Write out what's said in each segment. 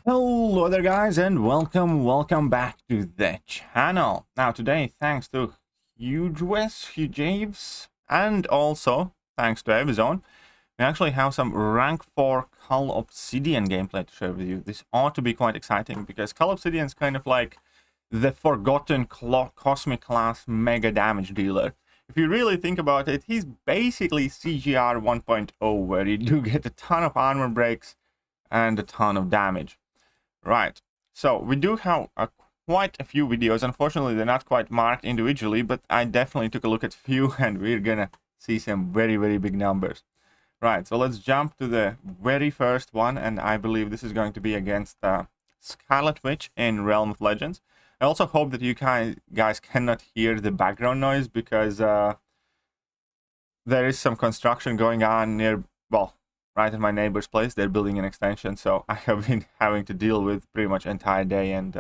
Hello there guys, and welcome back to the channel. Now today, thanks to Hugewaves, and also thanks to Amazon, we actually have some rank 4 Cull obsidian gameplay to share with you. This ought to be quite exciting because Cull obsidian is kind of like the forgotten cosmic class mega damage dealer. If you really think about it, he's basically CGR 1.0, where you do get a ton of armor breaks and a ton of damage. Right, so we do have quite a few videos. Unfortunately, they're not quite marked individually, but I definitely took a look at a few, and we're gonna see some very big numbers. Right, so let's jump to the very first one, and I believe this is going to be against Scarlet Witch in Realm of Legends. I also hope that you guys cannot hear the background noise, because there is some construction going on near, well, right in my neighbor's place. They're building an extension, so I have been having to deal with pretty much entire day, and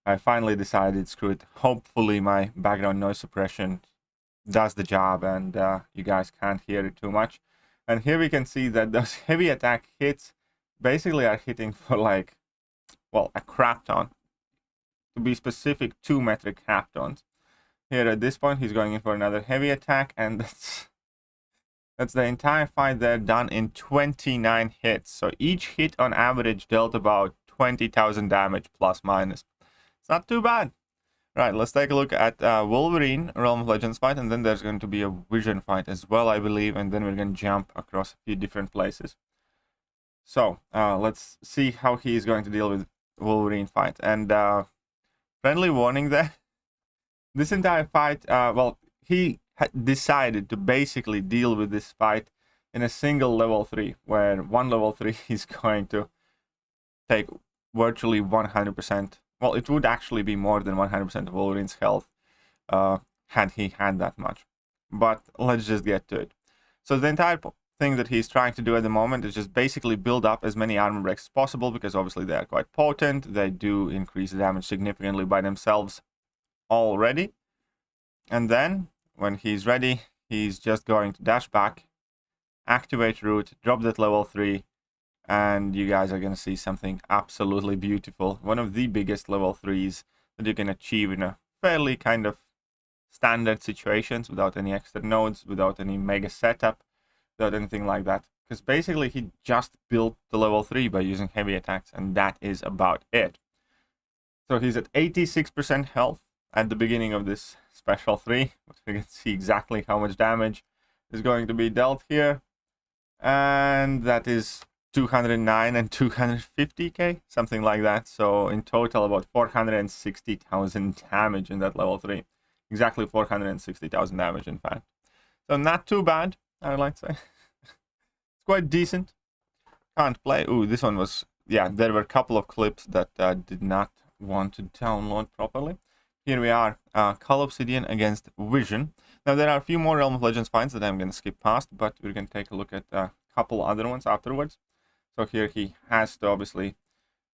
I finally decided, screw it. Hopefully my background noise suppression does the job, and you guys can't hear it too much. And here we can see that those heavy attack hits basically are hitting for like, well, a crap ton. To be specific, 2 metric crap tons. Here at this point, he's going in for another heavy attack, and that's the entire fight there, done in 29 hits. So each hit on average dealt about 20,000 damage plus minus. It's not too bad. Right, let's take a look at Wolverine Realm of Legends fight, and then there's going to be a Vision fight as well, I believe, and then we're going to jump across a few different places. So let's see how he's going to deal with Wolverine fight. And friendly warning there, this entire fight, well, he decided to basically deal with this fight in a single level 3, where one level 3 is going to take virtually 100%. Well, it would actually be more than 100% of Wolverine's health had he had that much. But let's just get to it. So the entire thing that he's trying to do at the moment is just basically build up as many armor breaks as possible, because obviously they are quite potent. They do increase the damage significantly by themselves already. And then when he's ready, he's just going to dash back, activate root, drop that level 3, and you guys are going to see something absolutely beautiful. One of the biggest level 3s that you can achieve in a fairly kind of standard situations, without any extra nodes, without any mega setup, without anything like that. Because basically he just built the level 3 by using heavy attacks, and that is about it. So he's at 86% health at the beginning of this special 3. We can see exactly how much damage is going to be dealt here. And that is 209 and 250k, something like that. So in total, about 460,000 damage in that level 3. Exactly 460,000 damage, in fact. So not too bad, I would like to say. It's quite decent. Can't play. Ooh, this one was, yeah, there were a couple of clips that did not want to download properly. Here we are, Cull obsidian against Vision. Now there are a few more Realm of Legends fights that I'm going to skip past, but we're going to take a look at a couple other ones afterwards. So here he has to obviously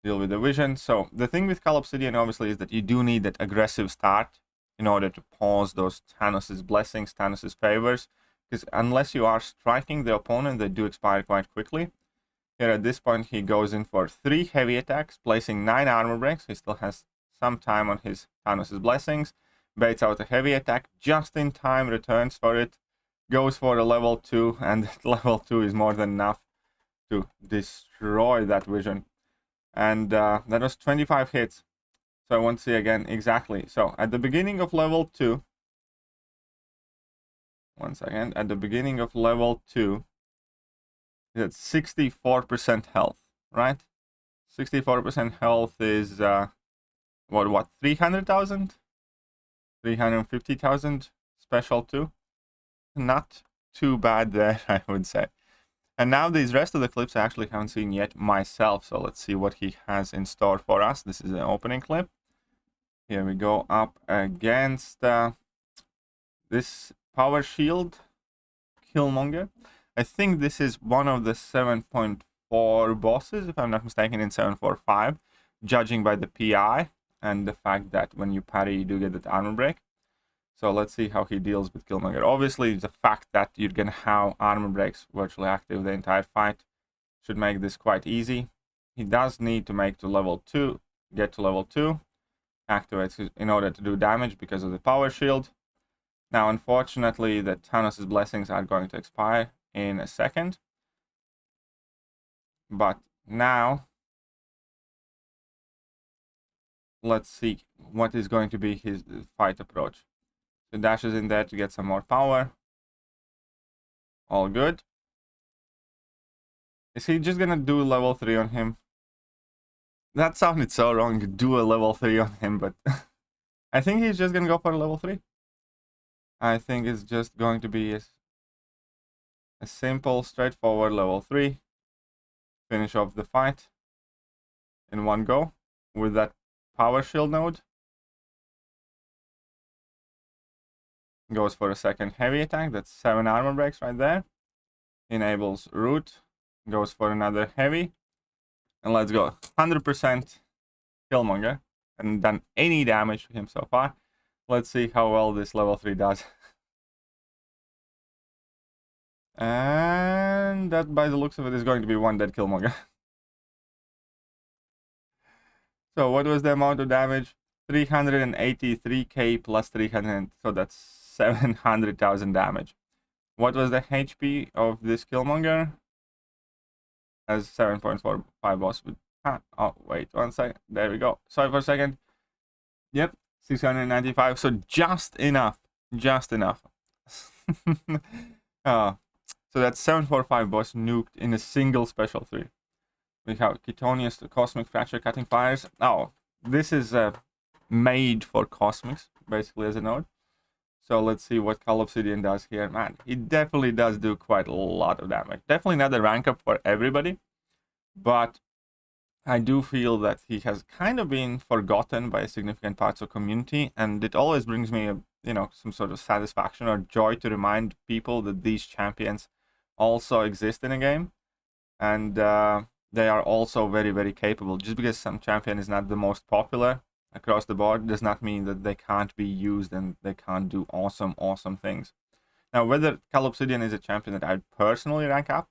deal with the Vision. So the thing with Cull obsidian obviously is that you do need that aggressive start in order to pause those Thanos' blessings, Thanos' favors, because unless you are striking the opponent, they do expire quite quickly. Here at this point he goes in for 3 heavy attacks, placing 9 armor breaks. He still has some time on his Thanos' blessings, baits out a heavy attack just in time, returns for it, goes for a level 2, and level 2 is more than enough to destroy that Vision. And that was 25 hits. So I want to see again exactly. So at the beginning of level 2, one second, at the beginning of level 2, he's at 64% health, right? 64% health is what 300,000, 350,000 special 2. Not too bad there, I would say. And now these rest of the clips I actually haven't seen yet myself, so let's see what he has in store for us. This is an opening clip. Here we go up against this power shield Killmonger. I think this is one of the 7.4 bosses, if I'm not mistaken, in 7.45, judging by the PI and the fact that when you parry, you do get that armor break. So let's see how he deals with Killmonger. Obviously, the fact that you're going to have armor breaks virtually active the entire fight should make this quite easy. he does need to make to level 2, get to level 2, activates in order to do damage because of the power shield. Now, unfortunately, the Thanos' blessings are going to expire in a second. But now, let's see what is going to be his fight approach. So dashes in there to get some more power. All good. Is he just gonna do level 3 on him? That sounded so wrong, do a level 3 on him, but I think he's just gonna go for a level 3. I think it's just going to be a simple, straightforward level 3. Finish off the fight in one go with that power shield node. Goes for a second heavy attack, that's 7 armor breaks right there. Enables root, goes for another heavy. And let's go, 100% Killmonger. And done any damage to him so far. Let's see how well this level 3 does. And that, by the looks of it, is going to be one dead Killmonger. So what was the amount of damage? 383k plus 300, so that's 700,000 damage. What was the HP of this Killmonger? As 7.45 boss with... Oh, wait, 1 second. There we go. Sorry for a second. Yep, 695, so just enough. Just enough. So that's 745 boss nuked in a single special 3. We have Ketonius, the Cosmic Fracture Cutting Fires. Oh, this is made for Cosmics, basically, as a node. So let's see what Cull Obsidian does here. Man, he definitely does do quite a lot of damage. Definitely not a rank up for everybody. But I do feel that he has kind of been forgotten by significant parts of the community. And it always brings me, some sort of satisfaction or joy to remind people that these champions also exist in a game. And they are also very, very capable. Just because some champion is not the most popular across the board does not mean that they can't be used and they can't do awesome, awesome things. Now, whether Cull Obsidian is a champion that I'd personally rank up,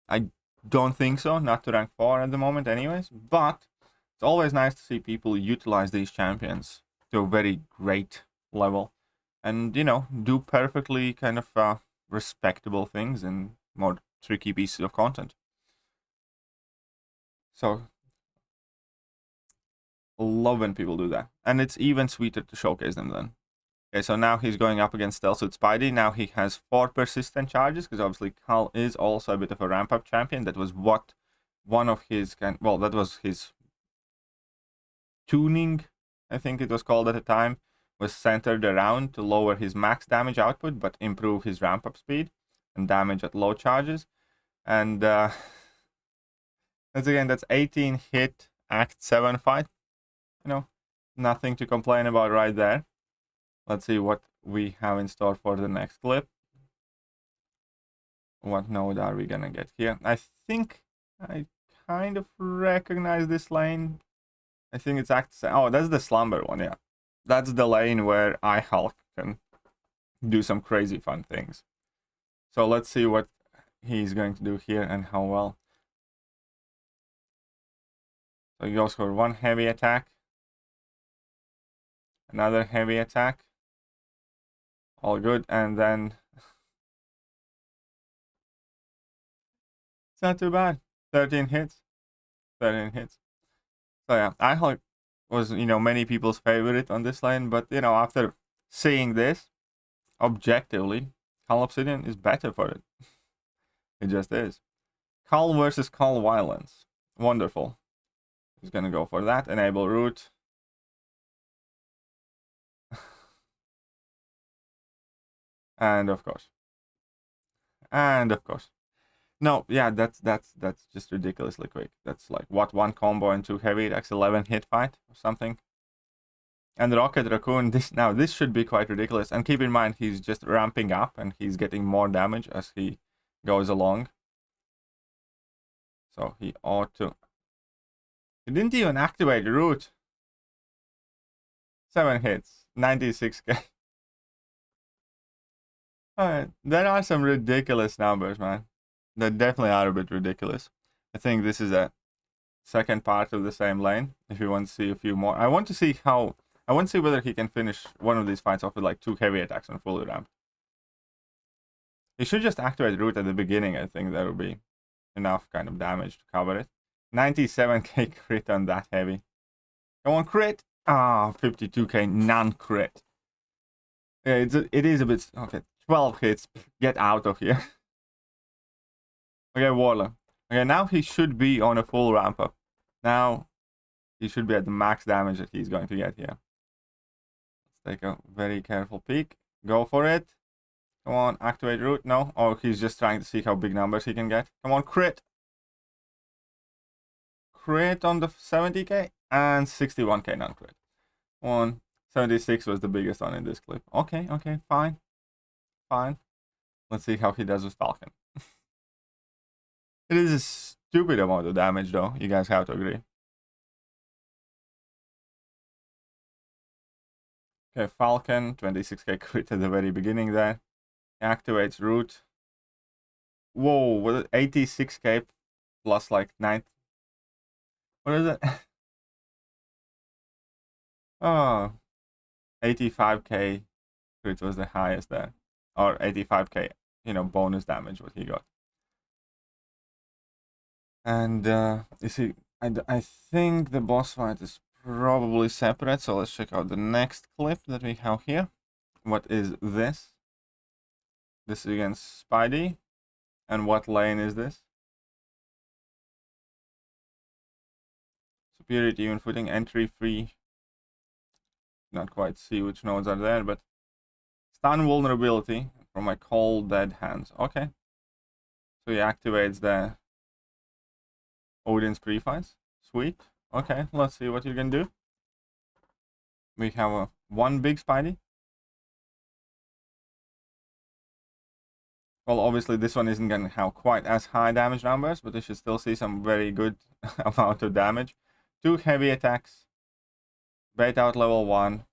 I don't think so. Not to rank 4 at the moment anyways. But it's always nice to see people utilize these champions to a very great level. And, do perfectly kind of respectable things and more tricky pieces of content. So, love when people do that. And it's even sweeter to showcase them then. Okay, so now he's going up against Stealth with Spidey. Now he has 4 persistent charges, because obviously Cull is also a bit of a ramp-up champion. That was what one of his... that was his tuning, I think it was called at the time, was centered around to lower his max damage output, but improve his ramp-up speed and damage at low charges. And that's 18 hit Act 7 fight. Nothing to complain about right there. Let's see what we have in store for the next clip. What node are we gonna get here? I think I kind of recognize this lane. I think it's Act 7. Oh, that's the Slumber one, yeah. That's the lane where iHulk can do some crazy fun things. So let's see what he's going to do here and how well. So he goes for 1 heavy attack. Another heavy attack. All good, and then it's not too bad. 13 hits. 13 hits. So yeah, iHulk was, many people's favorite on this lane, but, after seeing this, objectively, Cull Obsidian is better for it. It just is. Cull versus Cull Violence. Wonderful. He's gonna go for that. Enable root. And of course. No, yeah, that's just ridiculously quick. That's like, what, 1 combo and 2 heavy attacks, 11 hit fight or something. And Rocket Raccoon, this should be quite ridiculous. And keep in mind, he's just ramping up and he's getting more damage as he goes along. So he ought to... He didn't even activate root. 7 hits, 96k. Alright, there are some ridiculous numbers, man. They definitely are a bit ridiculous. I think this is a second part of the same lane. If you want to see a few more, I want to see whether he can finish one of these fights off with like 2 heavy attacks on fully ramped. He should just activate root at the beginning. I think that would be enough kind of damage to cover it. 97k crit on that heavy. Come on, crit! Ah, 52k non-crit. Yeah, it is a bit... Okay, 12 hits. Get out of here. Okay, Warlock. Okay, now he should be on a full ramp up. Now he should be at the max damage that he's going to get here. Let's take a very careful peek. Go for it. Come on, activate root. No? Oh, he's just trying to see how big numbers he can get. Come on, crit. Crit on the 70k and 61k non-crit. Come on, 76 was the biggest one in this clip. Okay, fine. Fine. Let's see how he does with Falcon. It is a stupid amount of damage though, you guys have to agree. Okay, Falcon, 26k crit at the very beginning there. Activates root. Whoa, was it 86k plus like 9? What is it? Oh, 85k crit was the highest there. Or 85k, you know, bonus damage what he got. And you see, I think the boss fight is probably separate, so let's check out the next clip that we have here. What is this? This is against Spidey. And what lane is this? Superiority, even footing, entry free. Not quite see which nodes are there, but stun vulnerability from my cold dead hands. Okay. So he activates the Odin's pre-fights. Sweet. Okay, let's see what you can do. We have one big Spidey. Well, obviously this one isn't going to have quite as high damage numbers, but you should still see some very good amount of damage. 2 heavy attacks. Bait out level 1.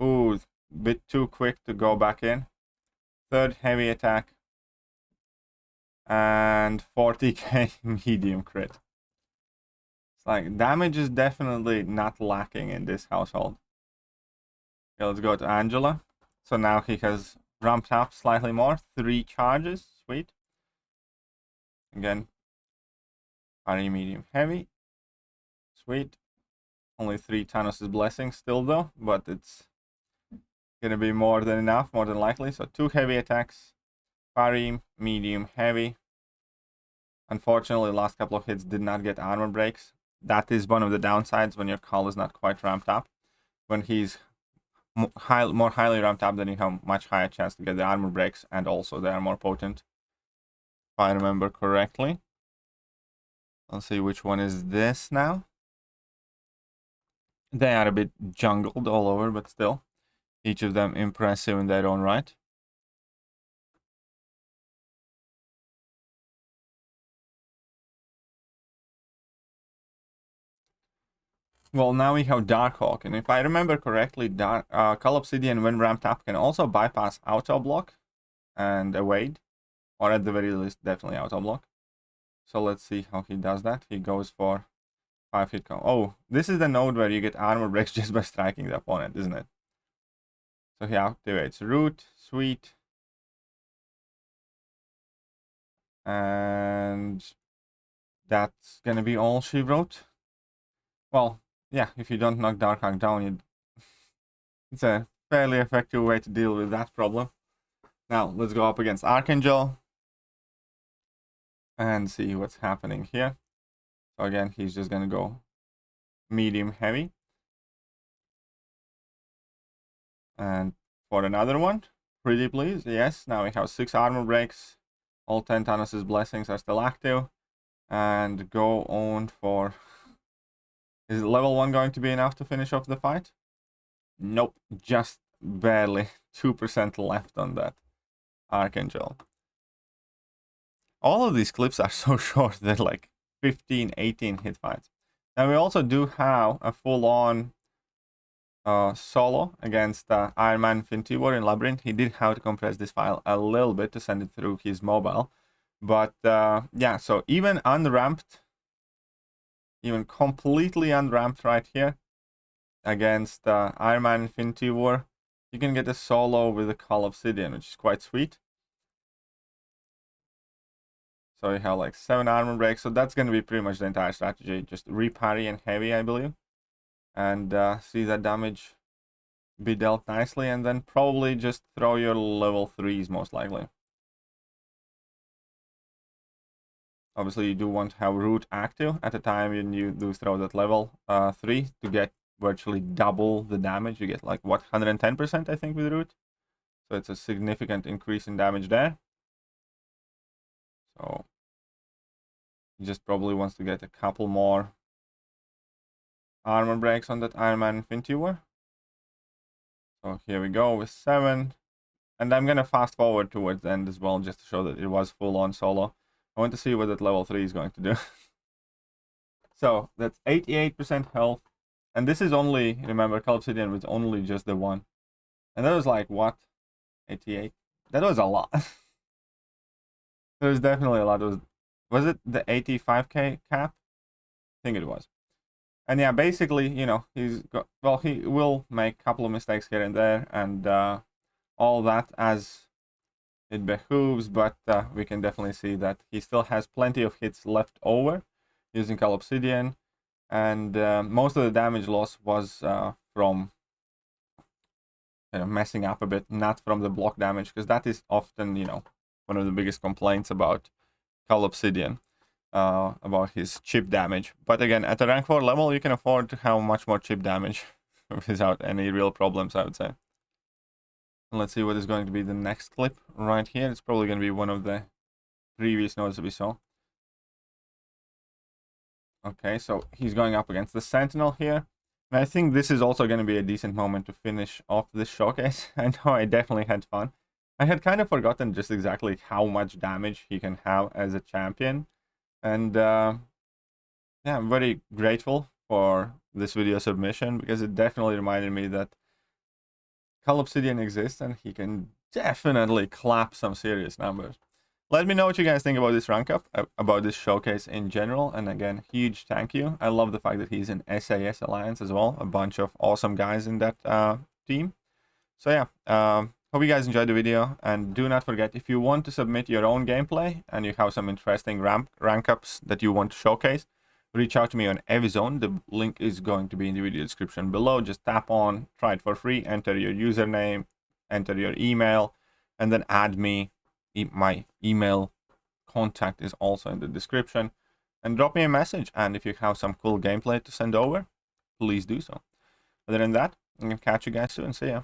Ooh, bit too quick to go back in. 3rd heavy attack. And 40k medium crit. It's like damage is definitely not lacking in this household. Okay, let's go to Angela. So now he has ramped up slightly more. 3 charges. Sweet. Again. Parry medium heavy. Sweet. Only 3 Thanos' blessings still though, but it's gonna be more than enough, more than likely. So 2 heavy attacks. Parry, medium, heavy. Unfortunately, last couple of hits did not get armor breaks. That is one of the downsides when your Cull is not quite ramped up. When he's more highly ramped up, then you have much higher chance to get the armor breaks, and also they are more potent. If I remember correctly. Let's see which one is this now. They are a bit jungled all over, but still. Each of them impressive in their own right. Well, now we have Darkhawk, and if I remember correctly, Cull Obsidian, when ramped up, can also bypass auto block and evade, or at the very least, definitely auto block. So let's see how he does that. He goes for 5 hit count. Oh, this is the node where you get armor breaks just by striking the opponent, isn't it? So he activates root, sweet, and that's gonna be all she wrote. Well, yeah, if you don't knock Darkhawk down, it's a fairly effective way to deal with that problem. Now, let's go up against Archangel and see what's happening here. So again, he's just gonna go medium heavy. And for another one, pretty please. Yes, now we have 6 armor breaks. All 10 Thanos' blessings are still active. And go on for... Is level 1 going to be enough to finish off the fight? Nope, just barely. 2% left on that Archangel. All of these clips are so short, they're like 15, 18 hit fights. Now we also do have a full-on solo against Iron Man Infinity War in Labyrinth. He did have to compress this file a little bit to send it through his mobile, But yeah, so even unramped, even completely unramped right here against Iron Man Infinity War, you can get a solo with the Cull obsidian, which is quite sweet. So you have like 7 armor breaks, so that's going to be pretty much the entire strategy. Just reparry and heavy, I believe. And see that damage be dealt nicely, and then probably just throw your level 3s most likely. Obviously, you do want to have root active at the time when you do throw that level 3 to get virtually double the damage. You get like, what, 110% I think with root? So it's a significant increase in damage there. So he just probably wants to get a couple more armor breaks on that Iron Man Infinity War. So here we go with 7. And I'm going to fast forward towards the end as well, just to show that it was full on solo. I want to see what that level 3 is going to do. So that's 88% health. And this is only, remember, Cull obsidian was only just the 1. And that was like, what? 88? That was a lot. There was definitely a lot. Was it the 85k cap? I think it was. And yeah, basically, you know, he will make a couple of mistakes here and there, and all that as it behooves, but we can definitely see that he still has plenty of hits left over using Cull obsidian, and most of the damage loss was from messing up a bit, not from the block damage, because that is often, you know, one of the biggest complaints about Cull obsidian, about his chip damage. But again, at the rank 4 level, you can afford to have much more chip damage without any real problems, I would say. Let's see what is going to be the next clip right here. It's probably going to be one of the previous nodes that we saw. Okay, so he's going up against the Sentinel here. And I think this is also going to be a decent moment to finish off this showcase. I know I definitely had fun. I had kind of forgotten just exactly how much damage he can have as a champion. And yeah, I'm very grateful for this video submission, because it definitely reminded me that Cull obsidian exists and he can definitely clap some serious numbers. Let me know what you guys think about this rank up, about this showcase in general. And again, huge thank you. I love the fact that he's in SAS Alliance as well. A bunch of awesome guys in that team. So yeah, hope you guys enjoyed the video. And do not forget, if you want to submit your own gameplay and you have some interesting rank ups that you want to showcase, reach out to me on Evizone. The link is going to be in the video description below. Just tap on, try it for free, enter your username, enter your email, and then add me. My email contact is also in the description. And drop me a message. And if you have some cool gameplay to send over, please do so. Other than that, I'm going to catch you guys soon. See ya.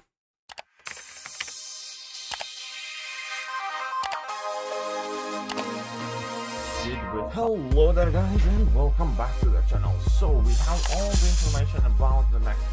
Hello there guys, and welcome back to the channel. So we have all the information about the next